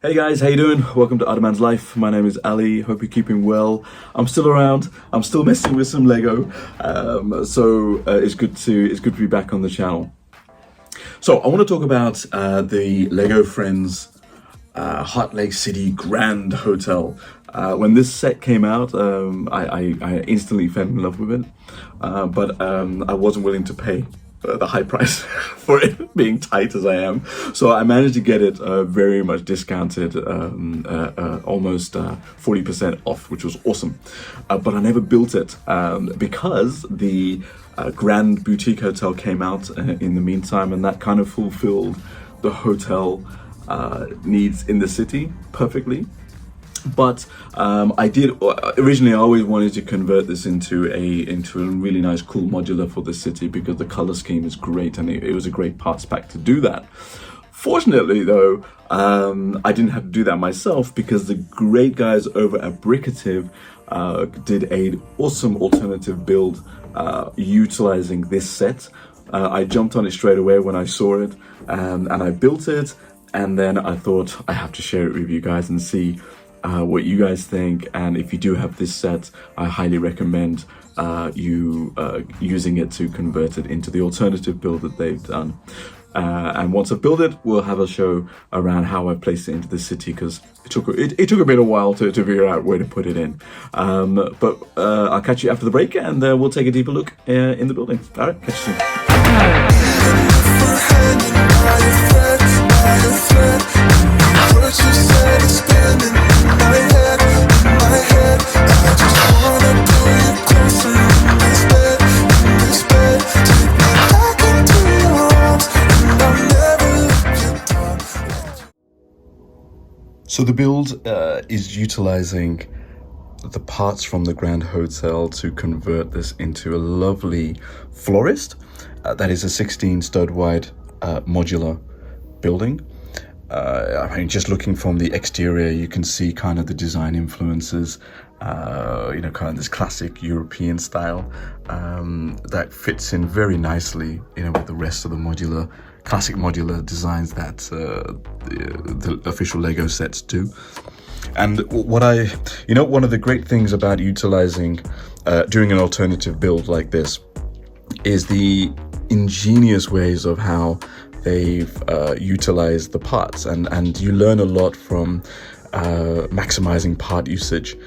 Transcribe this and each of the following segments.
Hey guys, how you doing? Welcome to Other Man's Life. My name is Ali. Hope you're keeping well. I'm still around. I'm still messing with some Lego. It's good to be back on the channel. So I want to talk about the Lego Friends Heart Lake City Grand Hotel. When this set came out, I instantly fell in love with it, but I wasn't willing to pay the high price for it being tight as I am. So I managed to get it very much discounted, almost 40% off, which was awesome. But I never built it because the Grand Boutique Hotel came out in the meantime, and that kind of fulfilled the hotel needs in the city perfectly. But I did originally. I always wanted to convert this into a really nice, cool modular for the city because the color scheme is great, and it was a great parts pack to do that. Fortunately, though, I didn't have to do that myself because the great guys over at Brickative did an awesome alternative build utilizing this set. I jumped on it straight away when I saw it, and I built it. And then I thought I have to share it with you guys and see what you guys think. And if you do have this set, I highly recommend you using it to convert it into the alternative build that they've done. And once I've built it, we'll have a show around how I placed it into the city, because it took a bit of while to figure out where to put it in. But I'll catch you after the break, and we'll take a deeper look in the building. All right, catch you soon. So the build is utilizing the parts from the Grand Hotel to convert this into a lovely florist. That is a 16 stud wide modular building. I mean, just looking from the exterior, you can see kind of the design influences, kind of this classic European style that fits in very nicely, with the rest of the classic modular designs that the official Lego sets do. And one of the great things about utilizing, doing an alternative build like this is the ingenious ways of how they've utilized the parts, and you learn a lot from maximizing part usage,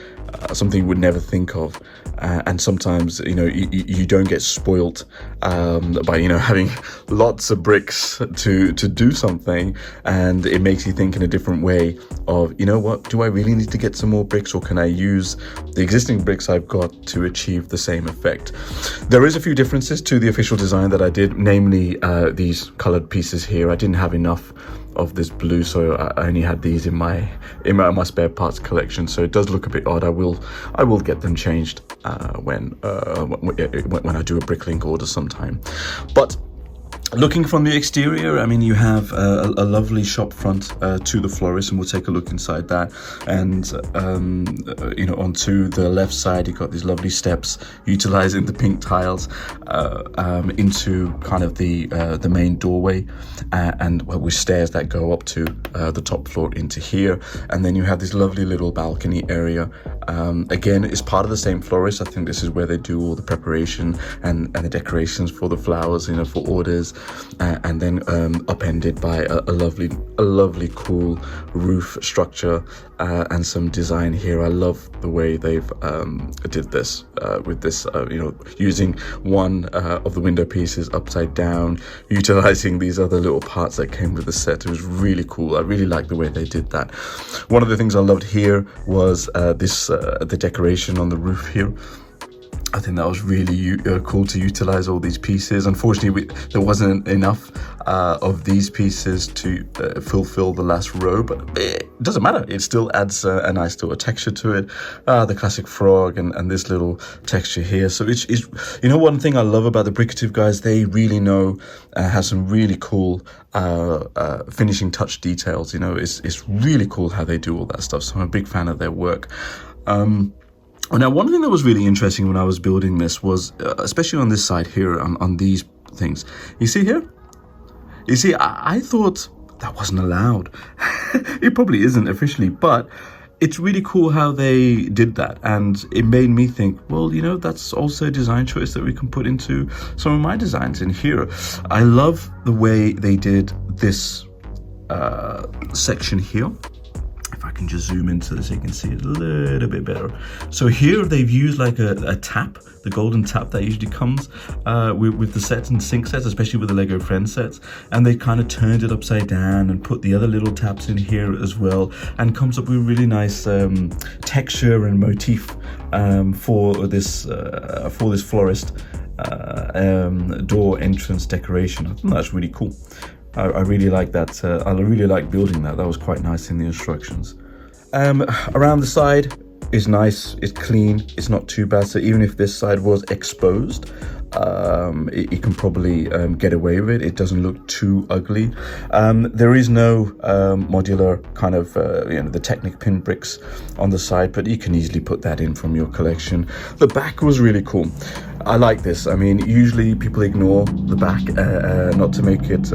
something you would never think of. And sometimes, you don't get spoilt by, having lots of bricks to do something, and it makes you think in a different way of, what, do I really need to get some more bricks, or can I use the existing bricks I've got to achieve the same effect? There is a few differences to the official design that I did, namely these colored pieces here. I didn't have enough of this blue, so I only had these in my spare parts collection, so it does look a bit odd. I will get them changed when I do a bricklink order sometime. But looking from the exterior, I mean, you have a lovely shop front to the florist, and we'll take a look inside that. And onto the left side, you've got these lovely steps utilizing the pink tiles into kind of the main doorway, and with stairs that go up to the top floor into here. And then you have this lovely little balcony area. Again, it's part of the same florist. I think this is where they do all the preparation and the decorations for the flowers, for orders. And then upended by a lovely cool roof structure and some design here. I love the way they've did this with this, using one of the window pieces upside down, utilizing these other little parts that came with the set. It was really cool. I really like the way they did that. One of the things I loved here was the decoration on the roof here. I think that was really cool to utilize all these pieces. Unfortunately, there wasn't enough of these pieces to fulfill the last row, but it doesn't matter. It still adds a nice little texture to it. The classic frog and this little texture here. So it's one thing I love about the Brickative guys, they really know, have some really cool finishing touch details. It's really cool how they do all that stuff. So I'm a big fan of their work. Now, one thing that was really interesting when I was building this was, especially on this side here, on these things, you see here? You see, I thought that wasn't allowed. It probably isn't officially, but it's really cool how they did that, and it made me think, well, you know, that's also a design choice that we can put into some of my designs in here. I love the way they did this section here. If I can just zoom into this, you can see it a little bit better. So here they've used like a tap, the golden tap that usually comes with the sets and sync sets, especially with the Lego Friends sets. And they kind of turned it upside down and put the other little taps in here as well, and comes up with really nice texture and motif for this florist door entrance decoration. I think that's really cool. I really like that. I really like building that. That was quite nice in the instructions. Around the side is nice, it's clean, it's not too bad. So even if this side was exposed, you can probably get away with it. It doesn't look too ugly. There is no modular kind of, the Technic pin bricks on the side, but you can easily put that in from your collection. The back was really cool. I like this. I mean, usually people ignore the back, not to make it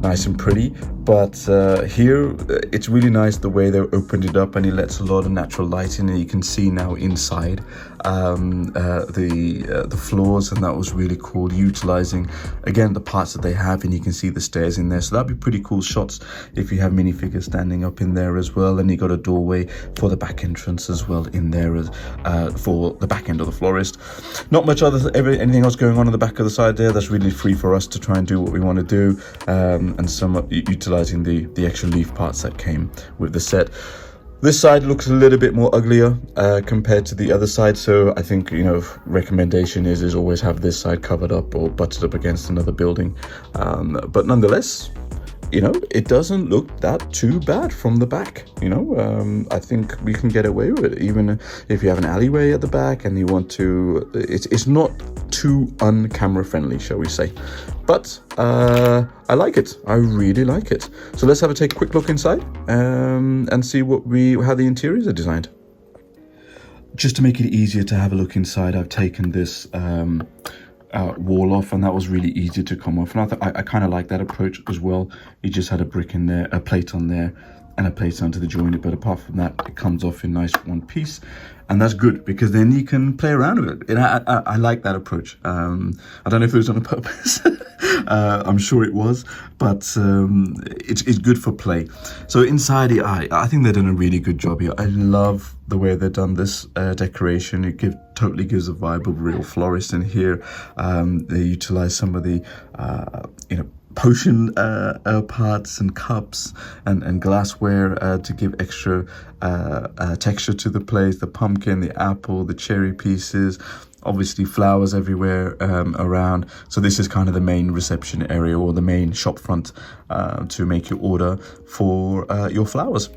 nice and pretty, but here it's really nice the way they opened it up, and it lets a lot of natural light in, and you can see now inside the floors, and that was really cool, utilizing again the parts that they have, and you can see the stairs in there. So that'd be pretty cool shots if you have minifigures standing up in there as well. And you got a doorway for the back entrance as well in there as for the back end of the florist. Not much anything else going on the back of the side there. That's really free for us to try and do what we want to do, and some utilizing the extra leaf parts that came with the set. This side looks a little bit more uglier compared to the other side, so I think, recommendation is always have this side covered up or butted up against another building. But nonetheless, it doesn't look that too bad from the back. I think we can get away with it, even if you have an alleyway at the back and you want to. It's not too un-camera friendly, shall we say? But I like it. I really like it. So let's have a quick look inside and see how the interiors are designed. Just to make it easier to have a look inside, I've taken this wall off, and that was really easy to come off. And I kind of like that approach as well. You just had a brick in there, a plate on there, and a plate onto the joint, but apart from that, it comes off in nice one piece, and that's good because then you can play around with it. And I like that approach. I don't know if it was on purpose. I'm sure it was, but it's good for play. So inside here, I think they've done a really good job here. I love the way they've done this decoration. It totally gives a vibe of real florist in here. They utilize some of the potion parts and cups and glassware to give extra texture to the place. The pumpkin, the apple, the cherry pieces, obviously flowers everywhere around. So this is kind of the main reception area or the main shop front to make your order for your flowers.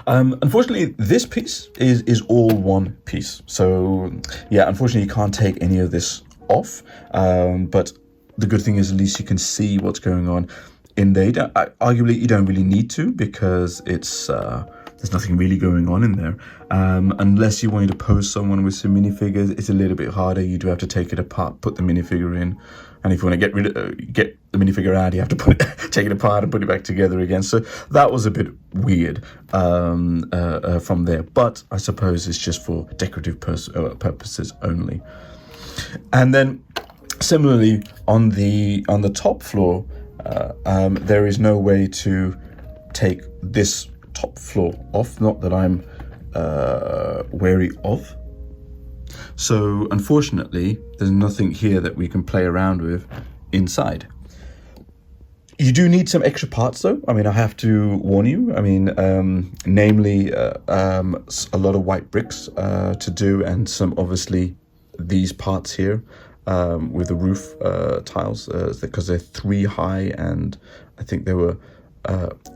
Unfortunately, this piece is all one piece. So yeah, unfortunately you can't take any of this off, but the good thing is at least you can see what's going on in there. Arguably, you don't really need to, because there's nothing really going on in there. Unless you wanted to pose someone with some minifigures, it's a little bit harder. You do have to take it apart, put the minifigure in, and if you want to get the minifigure out, you have to take it apart and put it back together again. So that was a bit weird from there. But I suppose it's just for decorative purposes only. And then similarly, on the top floor, there is no way to take this top floor off, not that I'm wary of. So unfortunately, there's nothing here that we can play around with inside. You do need some extra parts though. I mean, I have to warn you. I mean, namely a lot of white bricks to do, and some obviously these parts here. With the roof tiles, because they're 3 high, and I think they were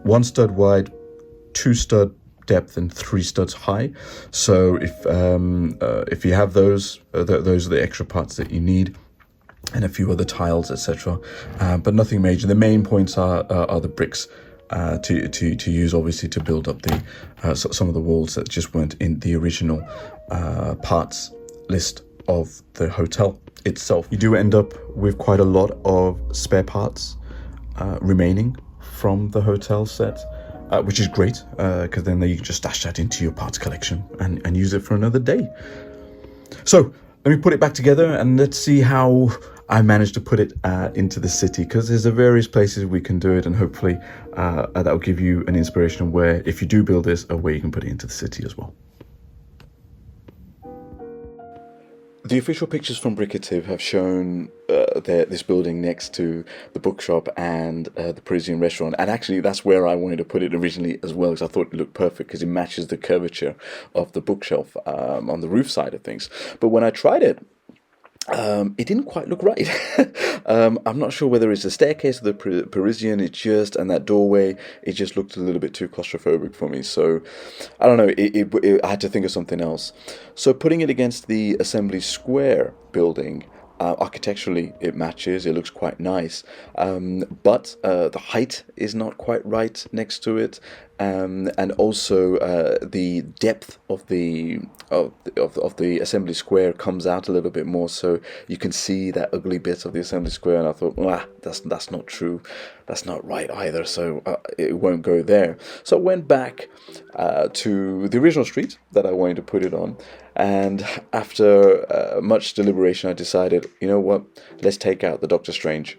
1 stud wide, 2 stud depth, and 3 studs high. So if you have those are the extra parts that you need, and a few other tiles, etc. But nothing major. The main points are the bricks to use, obviously, to build up some of the walls that just weren't in the original parts list of the hotel itself. You do end up with quite a lot of spare parts remaining from the hotel set, which is great, because then you can just stash that into your parts collection and use it for another day. So let me put it back together and let's see how I managed to put it into the city, because there's various places we can do it, and hopefully that'll give you an inspiration of where, if you do build this, a way you can put it into the city as well. The official pictures from Brickative have shown this building next to the bookshop and the Parisian restaurant, and actually that's where I wanted to put it originally as well, because I thought it looked perfect because it matches the curvature of the bookshelf on the roof side of things. But when I tried it, it didn't quite look right. I'm not sure whether it's the staircase or the Parisian, and that doorway, it just looked a little bit too claustrophobic for me. So I don't know, I had to think of something else. So putting it against the Assembly Square building, architecturally it matches, it looks quite nice, but the height is not quite right next to it, and also the depth of the Assembly Square comes out a little bit more, so you can see that ugly bit of the Assembly Square, and I thought, that's not true, that's not right either, so it won't go there. So I went back to the original street that I wanted to put it on, and after much deliberation I decided, you know what, let's take out the Doctor Strange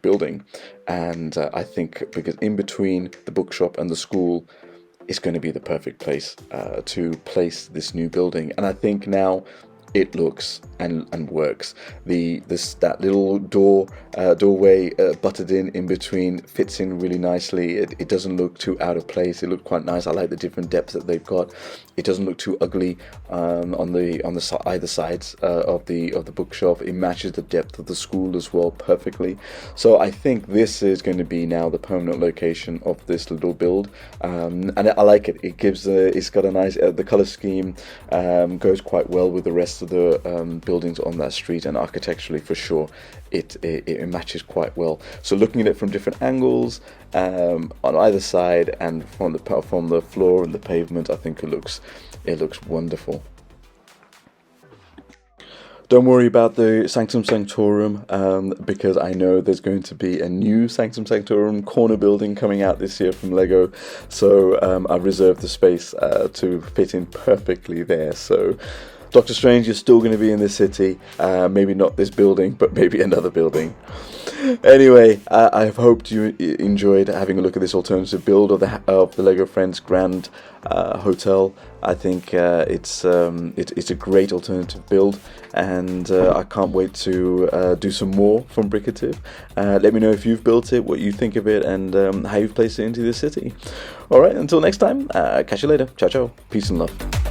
building, and I think because in between the bookshop and the school is going to be the perfect place to place this new building, and I think now it looks and works. That little doorway butted in between fits in really nicely. It doesn't look too out of place. It looked quite nice. I like the different depths that they've got. It doesn't look too ugly on either sides of the bookshop. It matches the depth of the school as well perfectly. So I think this is going to be now the permanent location of this little build, and I like it. It gives it's got a nice the color scheme goes quite well with the rest of the buildings on that street, and architecturally for sure it matches quite well. So looking at it from different angles on either side and from the floor and the pavement, I think it looks wonderful. Don't worry about the Sanctum Sanctorum, because I know there's going to be a new Sanctum Sanctorum corner building coming out this year from Lego, so I've reserved the space to fit in perfectly there. So Doctor Strange is still going to be in this city, maybe not this building, but maybe another building. Anyway, I've hoped you enjoyed having a look at this alternative build of the Lego Friends Grand Hotel. I think it's a great alternative build, and I can't wait to do some more from Brickative. Let me know if you've built it, what you think of it, and how you've placed it into the city. Alright, until next time, catch you later. Ciao, ciao. Peace and love.